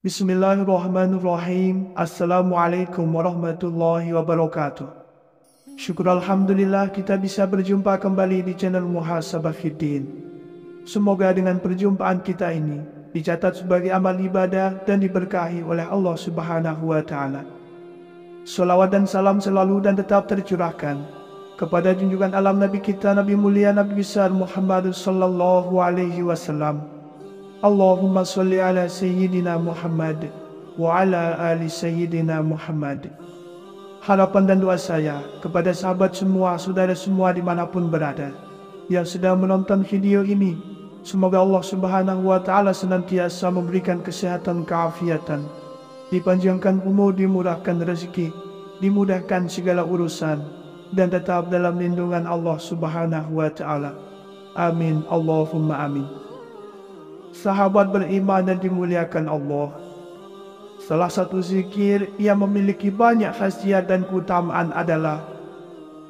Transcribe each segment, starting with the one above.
Bismillahirrahmanirrahim. Assalamualaikum warahmatullahi wabarakatuh. Syukur Alhamdulillah kita bisa berjumpa kembali di channel Muhasabah Fiddin. Semoga dengan perjumpaan kita ini dicatat sebagai amal ibadah dan diberkahi oleh Allah Subhanahu wa Ta'ala. Salawat dan salam selalu dan tetap tercurahkan kepada junjungan alam Nabi kita, Nabi mulia Nabi besar Muhammad sallallahu alaihi wasallam. Allahumma salli ala Sayyidina Muhammad wa ala ali Sayyidina Muhammad. Harapan dan doa saya kepada sahabat semua, saudara semua dimanapun berada yang sedang menonton video ini, semoga Allah Subhanahu wa Ta'ala senantiasa memberikan kesehatan, keafiatan, dipanjangkan umur, dimurahkan rezeki, dimudahkan segala urusan, dan tetap dalam lindungan Allah Subhanahu wa Ta'ala. Amin, Allahumma amin. Sahabat beriman dan dimuliakan Allah, salah satu zikir yang memiliki banyak khasiat dan keutamaan adalah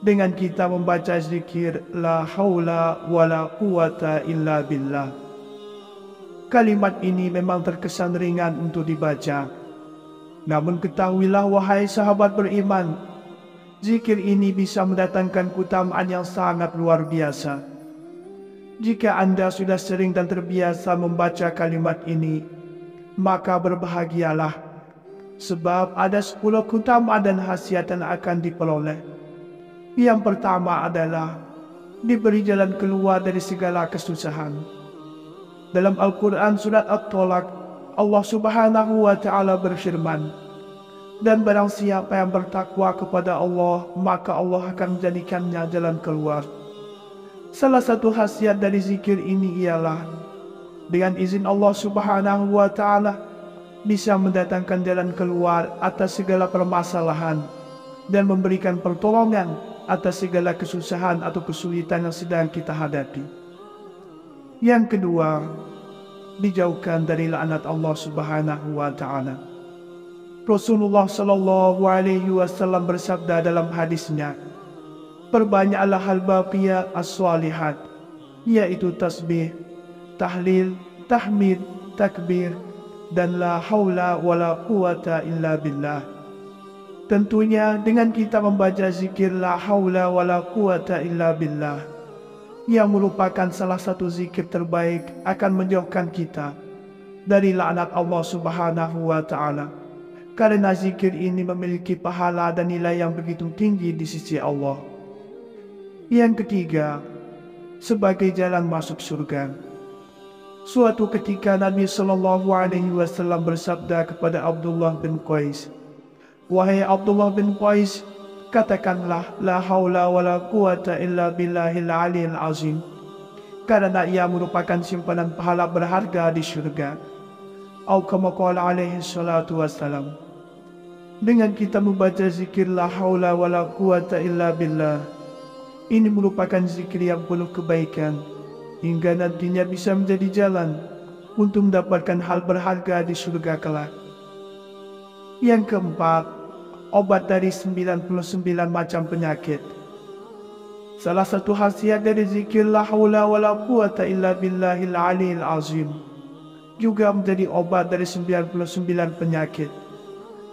dengan kita membaca zikir La haula wa la quwata illa billah. Kalimat ini memang terkesan ringan untuk dibaca, namun ketahuilah wahai sahabat beriman, zikir ini bisa mendatangkan keutamaan yang sangat luar biasa. Jika Anda sudah sering dan terbiasa membaca kalimat ini, maka berbahagialah, sebab ada 10 keutamaan dan khasiat yang akan diperoleh. Yang pertama adalah diberi jalan keluar dari segala kesusahan. Dalam Al-Quran surat At-Tolak, Allah Subhanahu wa Ta'ala berfirman, dan barang siapa yang bertakwa kepada Allah, maka Allah akan menjadikannya jalan keluar. Salah satu khasiat dari zikir ini ialah dengan izin Allah Subhanahu wa Ta'ala bisa mendatangkan jalan keluar atas segala permasalahan dan memberikan pertolongan atas segala kesusahan atau kesulitan yang sedang kita hadapi. Yang kedua, dijauhkan dari laknat Allah Subhanahu wa Ta'ala. Rasulullah sallallahu alaihi wasallam bersabda dalam hadisnya, perbanyaklah hal baqiyat as-salihat, yaitu tasbih, tahlil, tahmid, takbir, dan la haula wa la quwata illa billah. Tentunya dengan kita membaca zikir la haula wa la quwata illa billah, yang merupakan salah satu zikir terbaik, akan menjauhkan kita dari laknat Allah Subhanahu wa Ta'ala, karena zikir ini memiliki pahala dan nilai yang begitu tinggi di sisi Allah. Yang ketiga, sebagai jalan masuk surga. Suatu ketika Nabi Shallallahu Alaihi Wasallam bersabda kepada Abdullah bin Qais, wahai Abdullah bin Qais, katakanlah la haula wa la quwata illa billahil aliyil azim, karena ia merupakan simpanan pahala berharga di surga. Atau kama qala alaihi salatu wassalam. Dengan kita membaca zikir la haula wa la quwata illa billah, ini merupakan zikir yang penuh kebaikan, hingga nantinya bisa menjadi jalan untuk mendapatkan hal berharga di surga kelak. Yang keempat, obat dari 99 macam penyakit. Salah satu khasiat dari zikir la haula wa la quwata illa billahil aliyil azim juga menjadi obat dari 99 penyakit.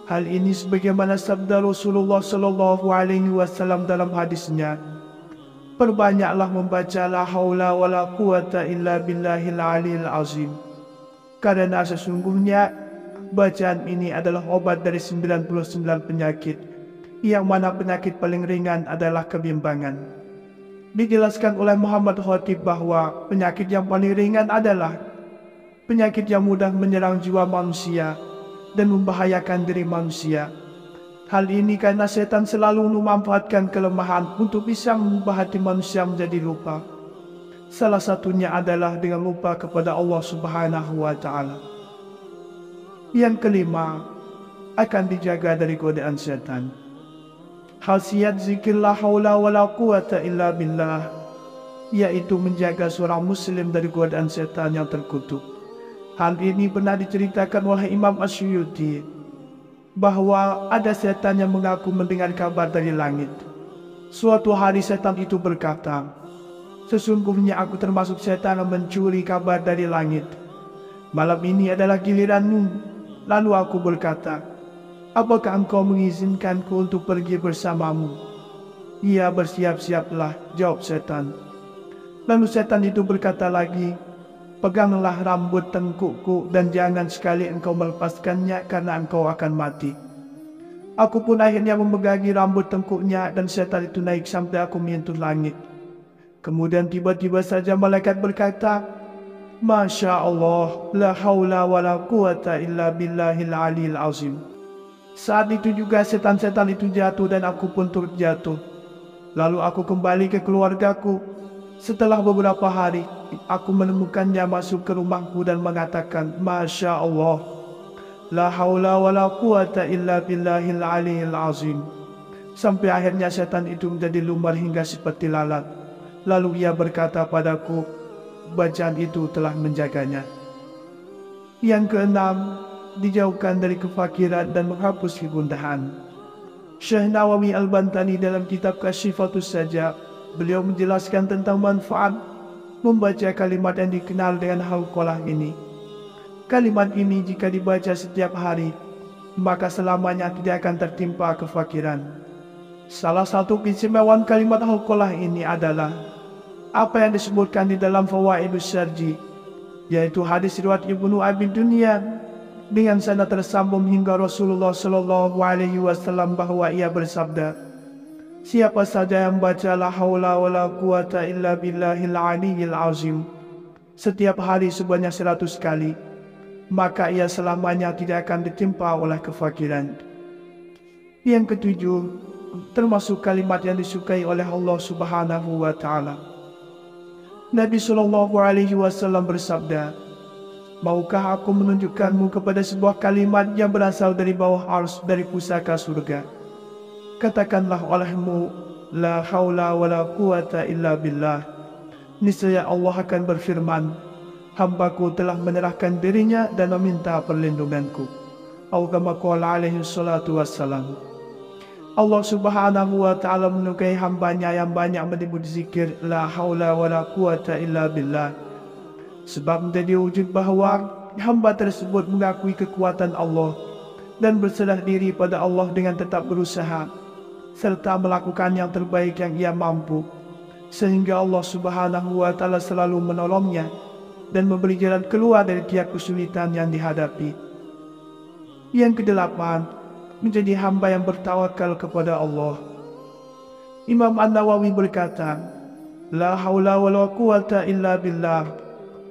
Hal ini sebagaimana sabda Rasulullah sallallahu alaihi wasallam dalam hadisnya, perbanyaklah membaca la haula wa la quwata illa billahil aliyil azim, karena sesungguhnya bacaan ini adalah obat dari 99 penyakit, yang mana penyakit paling ringan adalah kebimbangan. Dijelaskan oleh Muhammad Khatib bahwa penyakit yang paling ringan adalah penyakit yang mudah menyerang jiwa manusia dan membahayakan diri manusia. Hal ini karena setan selalu memanfaatkan kelemahan untuk bisa mengubah hati manusia menjadi lupa. Salah satunya adalah dengan lupa kepada Allah Subhanahu wa Ta'ala. Yang kelima, akan dijaga dari godaan setan. Khasiat zikir la haula wa la quwata illa billah, yaitu menjaga seorang muslim dari godaan setan yang terkutuk. Hal ini pernah diceritakan oleh Imam Asyuyuti, bahwa ada setan yang mengaku mendengar kabar dari langit. Suatu hari setan itu berkata, sesungguhnya aku termasuk setan yang mencuri kabar dari langit. Malam ini adalah giliranmu, Lalu aku berkata, apakah engkau mengizinkanku untuk pergi bersamamu? Ia bersiap-siaplah, jawab setan. Lalu setan itu berkata lagi, peganglah rambut tengkukku dan jangan sekali engkau melepaskannya karena engkau akan mati. Aku pun akhirnya memegangi rambut tengkuknya dan setan itu naik sampai aku menyentuh langit. Kemudian tiba-tiba saja malaikat berkata, Masya Allah, la haula wa la quwata illa billahil aliyil azim. Saat itu juga setan-setan itu jatuh dan aku pun turut jatuh. Lalu aku kembali ke keluargaku. Setelah beberapa hari, aku menemukannya masuk ke rumahku dan mengatakan, Masya Allah, la haula wa la quwata illa billahil aliyil azim. Sampai akhirnya setan itu menjadi lumar hingga seperti lalat. Lalu ia berkata padaku, bacaan itu telah menjaganya. Yang keenam, dijauhkan dari kefakiran dan menghapus kegundahan. Syekh Nawawi Al-Bantani dalam kitab Kasyifatus Sajjah, beliau menjelaskan tentang manfaat membaca kalimat yang dikenal dengan Hauqalah ini. Kalimat ini jika dibaca setiap hari, maka selamanya tidak akan tertimpa kefakiran. Salah satu keistimewaan kalimat Hauqalah ini adalah apa yang disebutkan di dalam Fawaidus Syarji, yaitu hadis riwayat Ibnu Abi Dunya dengan sanad tersambung hingga Rasulullah Shallallahu Alaihi Wasallam bahwa ia bersabda, siapa saja yang baca la haula wa la quwata illa billahil aliyil azim setiap hari sebanyak 100 kali, maka ia selamanya tidak akan ditimpa oleh kefakiran. Yang ketujuh, termasuk kalimat yang disukai oleh Allah Subhanahu wa Ta'ala. Nabi Shallallahu Alaihi Wasallam bersabda, maukah aku menunjukkanmu kepada sebuah kalimat yang berasal dari bawah arsy dari pusaka surga? Katakanlah olehmu, la haula wa la quwata illa billah. Niscaya Allah akan berfirman, hambaku telah menyerahkan dirinya dan meminta perlindunganku. Atau kama qala alaihi salatu wassalam. Allah Subhanahu wa Ta'ala menyukai hambanya yang banyak menyebut zikir la haula wa la quwata illa billah. Sebab menjadi wujud bahwa hamba tersebut mengakui kekuatan Allah dan berserah diri pada Allah dengan tetap berusaha serta melakukan yang terbaik yang ia mampu, sehingga Allah Subhanahu wa Ta'ala selalu menolongnya dan memberi jalan keluar dari tiap kesulitan yang dihadapi. Yang kedelapan, menjadi hamba yang bertawakal kepada Allah. Imam An-Nawawi berkata, la haula wa la quwata illa billah.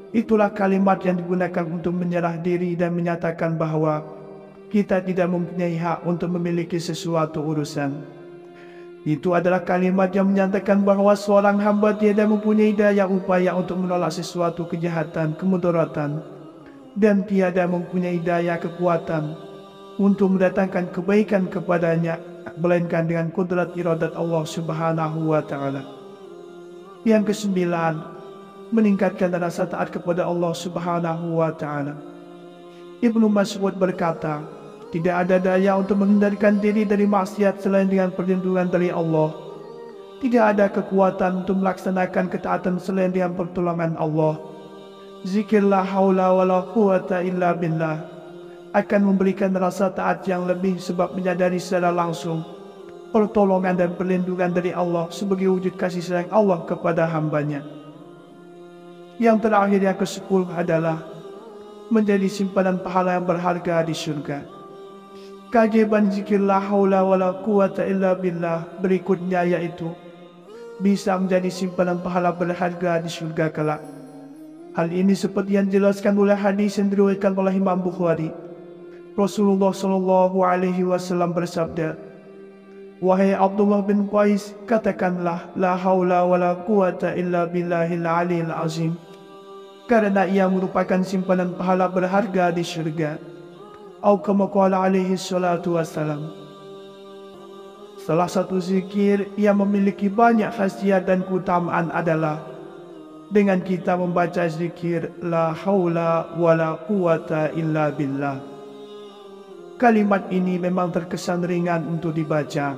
Itulah kalimat yang digunakan untuk menyerah diri dan menyatakan bahwa kita tidak mempunyai hak untuk memiliki sesuatu urusan. Itu adalah kalimat yang menyatakan bahwa seorang hamba tiada mempunyai daya upaya untuk menolak sesuatu kejahatan, kemudaratan, dan tiada mempunyai daya kekuatan untuk mendatangkan kebaikan kepadanya, melainkan dengan kudrat iradat Allah Subhanahu wa Ta'ala. Yang kesembilan, meningkatkan rasa taat kepada Allah Subhanahu wa Ta'ala. Ibnu Mas'ud berkata, tidak ada daya untuk menghindarkan diri dari maksiat selain dengan perlindungan dari Allah. Tidak ada kekuatan untuk melaksanakan ketaatan selain dengan pertolongan Allah. Zikir la haula wa la quwata illa billah akan memberikan rasa taat yang lebih sebab menyadari secara langsung pertolongan dan perlindungan dari Allah sebagai wujud kasih sayang Allah kepada hambanya. Yang terakhir, yang ke-10 adalah menjadi simpanan pahala yang berharga di surga. Keajaiban zikir la haula wa la quwata illa billah berikutnya yaitu bisa menjadi simpanan pahala berharga di surga kelak. Hal ini seperti yang dijelaskan oleh hadis yang diriwayatkan oleh Imam Bukhari. Rasulullah Shallallahu Alaihi Wasallam bersabda, wahai Abdullah bin Qais, katakanlah la haula wa la quwata illa billahil aliyil azim, karena ia merupakan simpanan pahala berharga di syurga. Atau kama qala alaihi salatu wassalam. Salah satu zikir yang memiliki banyak khasiat dan keutamaan adalah dengan kita membaca zikir la haula wa la quwata illa billah. Kalimat ini memang terkesan ringan untuk dibaca.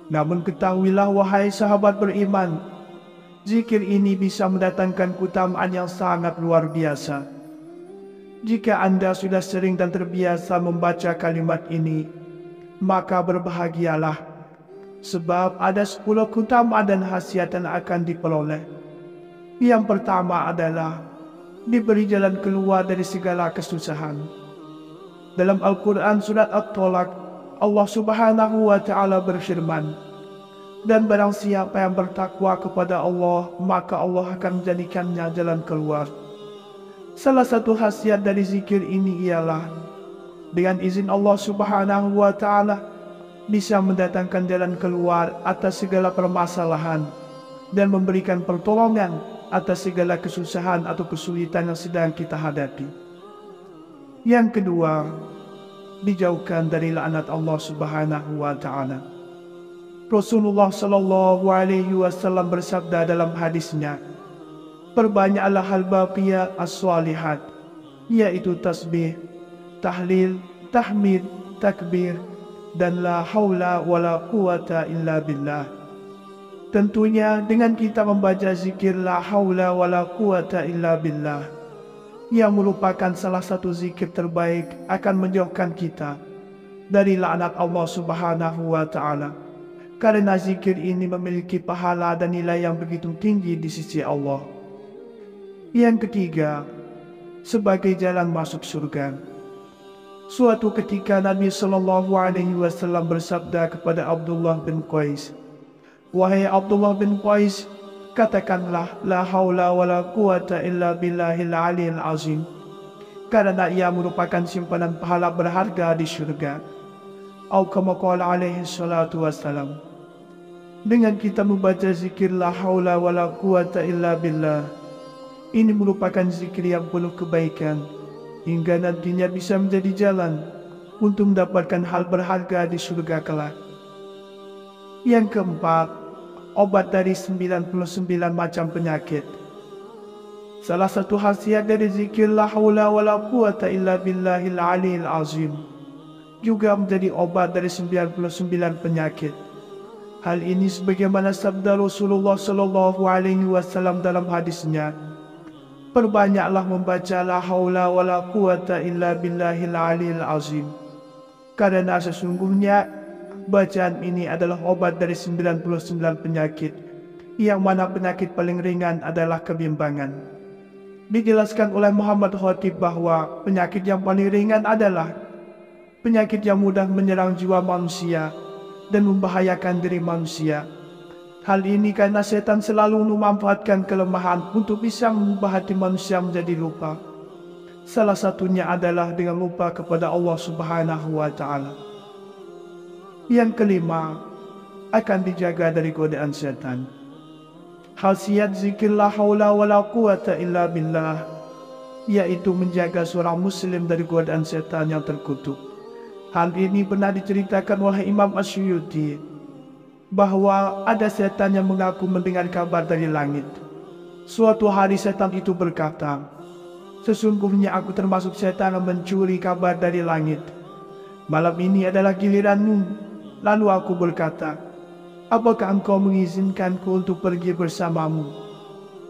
Namun ketahuilah wahai sahabat beriman, zikir ini bisa mendatangkan keutamaan yang sangat luar biasa. Jika Anda sudah sering dan terbiasa membaca kalimat ini, maka berbahagialah, sebab ada 10 keutamaan dan khasiat yang akan diperoleh. Yang pertama adalah diberi jalan keluar dari segala kesusahan. Dalam Al-Quran surat At-Tolak, Allah Subhanahu wa Ta'ala berfirman, "Dan barang siapa yang bertakwa kepada Allah, maka Allah akan menjadikannya jalan keluar." Salah satu khasiat dari zikir ini ialah dengan izin Allah Subhanahu wa Ta'ala bisa mendatangkan jalan keluar atas segala permasalahan dan memberikan pertolongan atas segala kesusahan atau kesulitan yang sedang kita hadapi. Yang kedua, dijauhkan dari laknat Allah Subhanahu wa Ta'ala. Rasulullah Shallallahu Alaihi Wasallam bersabda dalam hadisnya, "Perbanyaklah hal baqiyat as-salihat, yaitu tasbih, tahlil, tahmid, takbir, dan la haula wala quwata illa billah." Tentunya dengan kita membaca zikir la haula wala quwata illa billah, yang merupakan salah satu zikir terbaik, akan menjauhkan kita dari laknat Allah Subhanahu wa Ta'ala, karena zikir ini memiliki pahala dan nilai yang begitu tinggi di sisi Allah. Yang ketiga, sebagai jalan masuk surga. Suatu ketika Nabi Shallallahu Alaihi Wasallam bersabda kepada Abdullah bin Qais, "Wahai Abdullah bin Qais, katakanlah la haula wala quwata illa billahil aliyil azim, karena ia merupakan simpanan pahala berharga di syurga." Atau kama qala alaihi salatu wassalam. Dengan kita membaca zikir la haula wala quwata illa billah, ini merupakan zikir yang penuh kebaikan, hingga nantinya bisa menjadi jalan untuk mendapatkan hal berharga di surga kelak. Yang keempat, obat dari 99 macam penyakit. Salah satu khasiat dari zikir la haula wala quwata illa billahil aliyil azim juga menjadi obat dari 99 penyakit. Hal ini sebagaimana sabda Rasulullah Shallallahu Alaihi Wasallam dalam hadisnya, "Perbanyaklah membaca la haula wala quwata illa billahil aliyil azim, karena sesungguhnya bacaan ini adalah obat dari 99 penyakit, yang mana penyakit paling ringan adalah kebimbangan." Dijelaskan oleh Muhammad Khatib bahwa penyakit yang paling ringan adalah penyakit yang mudah menyerang jiwa manusia dan membahayakan diri manusia. Hal ini karena setan selalu memanfaatkan kelemahan untuk bisa mengubah hati manusia menjadi lupa. Salah satunya adalah dengan lupa kepada Allah Subhanahu wa Ta'ala. Yang kelima, akan dijaga dari godaan setan. Khasiat zikir la haula wala quwata illa billah, yaitu menjaga seorang muslim dari godaan setan yang terkutuk. Hal ini pernah diceritakan oleh Imam Asyuyuti, bahwa ada setan yang mengaku mendengar kabar dari langit. Suatu hari setan itu berkata, "Sesungguhnya aku termasuk setan yang mencuri kabar dari langit. Malam ini adalah giliranmu." Lalu aku berkata, "Apakah engkau mengizinkanku untuk pergi bersamamu?"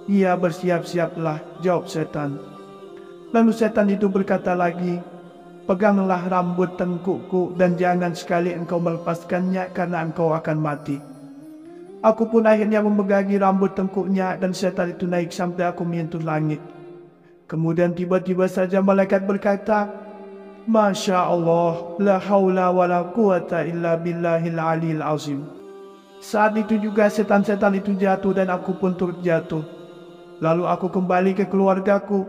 "Iya, bersiap-siaplah," jawab setan. Lalu setan itu berkata lagi, "Peganglah rambut tengkukku dan jangan sekali engkau melepaskannya, karena engkau akan mati." Aku pun akhirnya memegangi rambut tengkuknya dan setan itu naik sampai aku menyentuh langit. Kemudian tiba-tiba saja malaikat berkata, "Masya Allah, la haula wala quwata illa billahil aliyil azim." Saat itu juga setan-setan itu jatuh dan aku pun turut jatuh. Lalu aku kembali ke keluargaku.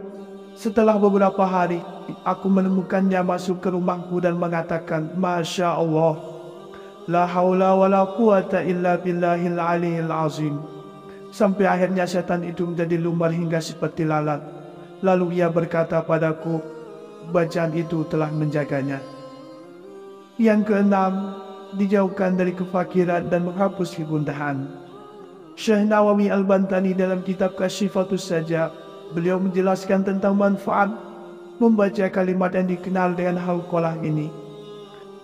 Setelah beberapa hari, aku menemukannya masuk ke rumahku dan mengatakan, "Masya Allah, la haula wala quwata illa billahil aliyil azim." Sampai akhirnya setan itu menjadi lumar hingga seperti lalat. Lalu ia berkata padaku, bacaan itu telah menjaganya. Yang keenam, dijauhkan dari kefakiran dan menghapus kegundahan. Syekh Nawawi Al-Bantani dalam kitab Kasyifatus Sajab, beliau menjelaskan tentang manfaat membaca kalimat yang dikenal dengan Hauqalah ini.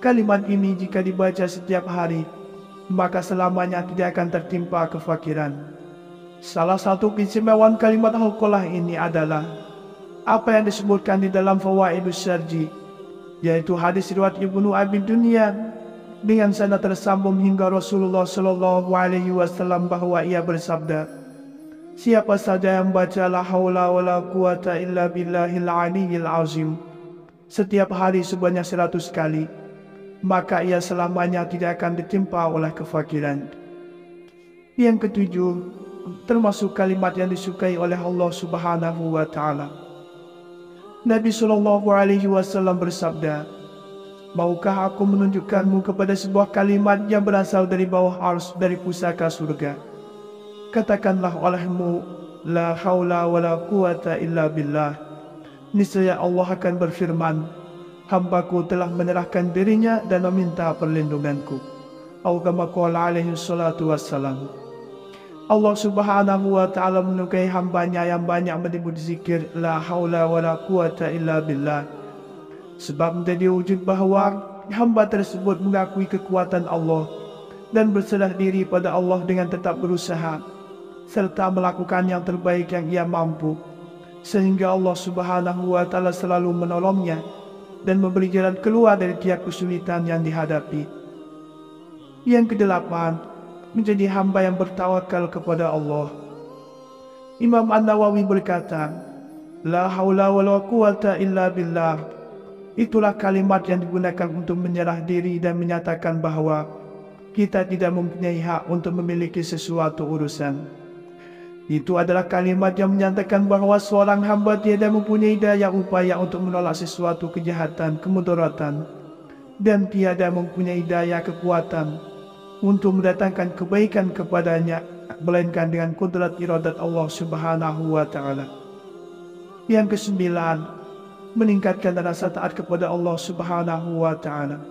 Kalimat ini jika dibaca setiap hari, maka selamanya tidak akan tertimpa kefakiran. Salah satu keistimewaan kalimat Hauqalah ini adalah apa yang disebutkan di dalam Fawaidus Syarji, yaitu hadis riwayat Ibnu Abi Dunya dengan sanad tersambung hingga Rasulullah Shallallahu Alaihi Wasallam bahwa ia bersabda, siapa saja yang baca la haula wala quwata illa billahil aliyyil azim setiap hari sebanyak 100 kali, maka ia selamanya tidak akan ditimpa oleh kefakiran. Yang ketujuh, termasuk kalimat yang disukai oleh Allah Subhanahu wa Ta'ala. Nabi Shallallahu Alaihi Wasallam bersabda, maukah aku menunjukkanmu kepada sebuah kalimat yang berasal dari bawah ars dari pusaka surga? Katakanlah olehmu, la haula wala quwata illa billah. Niscaya Allah akan berfirman, hambaku telah menyerahkan dirinya dan meminta perlindunganku. Atau kama qala alaihi salatu wassalam. Allah Subhanahu wa Ta'ala menyukai hambanya yang banyak menyebut zikir la haula wala quwata illa billah, sebab menjadi wujud bahwa hamba tersebut mengakui kekuatan Allah dan berserah diri pada Allah dengan tetap berusaha serta melakukan yang terbaik yang ia mampu, sehingga Allah Subhanahu wa Ta'ala selalu menolongnya dan memberi jalan keluar dari tiap kesulitan yang dihadapi. Yang kedelapan, menjadi hamba yang bertawakal kepada Allah. Imam An-Nawawi berkata, la haula wala quwata illa billah, itulah kalimat yang digunakan untuk menyerah diri dan menyatakan bahwa kita tidak mempunyai hak untuk memiliki sesuatu urusan. Itu adalah kalimat yang menyatakan bahwa seorang hamba tiada mempunyai daya upaya untuk menolak sesuatu kejahatan, kemudaratan, dan tiada mempunyai daya kekuatan untuk mendatangkan kebaikan kepadanya, melainkan dengan kudrat iradat Allah Subhanahu wa Ta'ala. Yang kesembilan, meningkatkan rasa taat kepada Allah Subhanahu wa Ta'ala.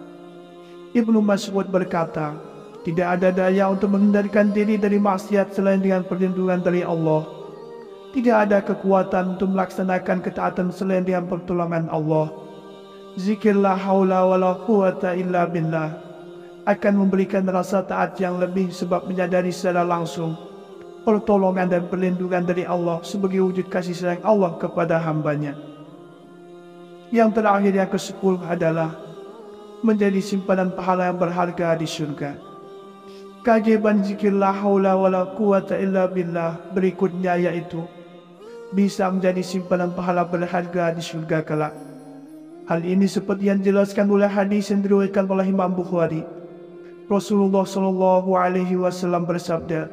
Ibnu Mas'ud berkata, tidak ada daya untuk menghindarkan diri dari maksiat selain dengan perlindungan dari Allah. Tidak ada kekuatan untuk melaksanakan ketaatan selain dengan pertolongan Allah. Zikir la haula wala quwata illa billah akan memberikan rasa taat yang lebih, sebab menyadari secara langsung pertolongan dan perlindungan dari Allah sebagai wujud kasih sayang Allah kepada hambanya. Yang terakhir, yang ke-10 adalah menjadi simpanan pahala yang berharga di surga. Keajaiban zikir la haula wala quwata illa billah berikutnya yaitu bisa menjadi simpanan pahala berharga di surga kelak. Hal ini seperti yang dijelaskan oleh hadis yang diriwayatkan oleh Imam Bukhari. Rasulullah Shallallahu Alaihi Wasallam bersabda,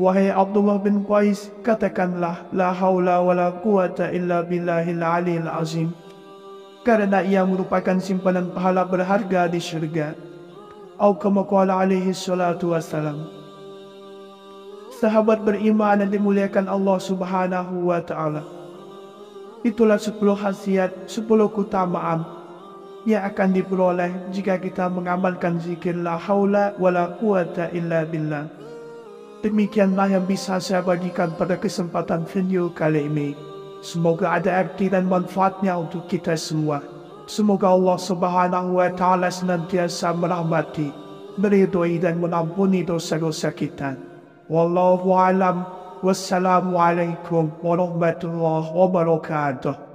wahai Abdullah bin Qais, katakanlah la haula wala quwata illa billahil aliyil azim, karena ia merupakan simpanan pahala berharga di surga. Atau kama qala alaihi salatu wassalam. Sahabat beriman yang dimuliakan Allah Subhanahu wa Ta'ala, itulah 10 khasiat, 10 keutamaan yang akan diperoleh jika kita mengamalkan zikir la haula wala quwata illa billah. Demikianlah yang bisa saya bagikan pada kesempatan video kali ini. Semoga ada arti dan manfaatnya untuk kita semua. Semoga Allah Subhanahu wa Ta'ala senantiasa merahmati, meridhoi dan mengampuni dosa-dosa kita. Wallahu a'lam. Wassalamualaikum warahmatullahi wabarakatuh.